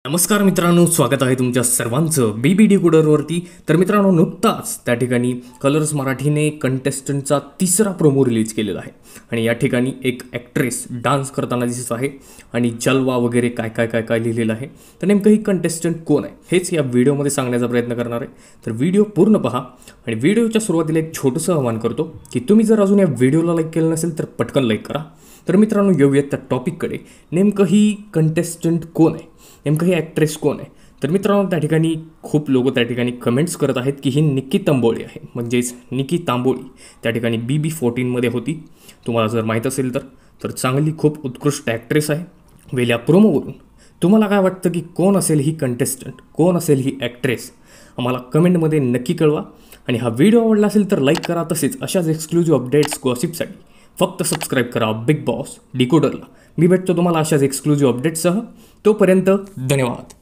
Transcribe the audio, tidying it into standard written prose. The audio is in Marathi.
नमस्कार मित्रांनो, स्वागत आहे तुमच्या सर्वांचं बीबी डिकोडरवरती। तर मित्रांनो, नुकताच त्या ठिकाणी कलर्स मराठीने कंटेस्टंटचा तिसरा प्रोमो रिलीज केलेला आहे आणि या ठिकाणी एक ॲक्ट्रेस डान्स करताना दिसत आहे आणि जलवा वगैरे काय काय काय काय लिहिलेलं आहे। तर नेमकं ही कंटेस्टंट कोण आहे हेच या व्हिडिओमध्ये सांगण्याचा प्रयत्न करणार आहे। तर व्हिडिओ पूर्ण पहा आणि व्हिडिओच्या सुरुवातीला एक छोटंसं आवाहन करतो की तुम्ही जर अजून या व्हिडिओला लाईक केलं नसेल तर पटकन लाईक करा। तर मित्रांनो, येऊयात त्या टॉपिककडे। नेमकं ही कंटेस्टंट कोण आहे, नेमकं ही ॲक्ट्रेस कोण आहे? तर मित्रांनो, त्या ठिकाणी खूप लोक त्या ठिकाणी कमेंट्स करत आहेत की ही निकी तांबोळी आहे, म्हणजेच निकी तांबोळी त्या ठिकाणी BB14मध्ये होती। तुम्हाला जर माहीत असेल तर चांगली खूप उत्कृष्ट ॲक्ट्रेस आहे। वेल्या प्रोमोवरून तुम्हाला काय वाटतं की कोण असेल ही कंटेस्टंट, कोण असेल ही ॲक्ट्रेस? आम्हाला कमेंटमध्ये नक्की कळवा आणि हा व्हिडिओ आवडला असेल तर लाईक करा। तसेच अशाच एक्सक्लुझिव्ह अपडेट्स गॉसिपसाठी फक्त सबस्क्राईब करा बिग बॉस डिकोडरला। मी भेटतो तुम्हाला अशाच एक्सक्लुझिव्ह अपडेट्ससह। तोपर्यंत धन्यवाद।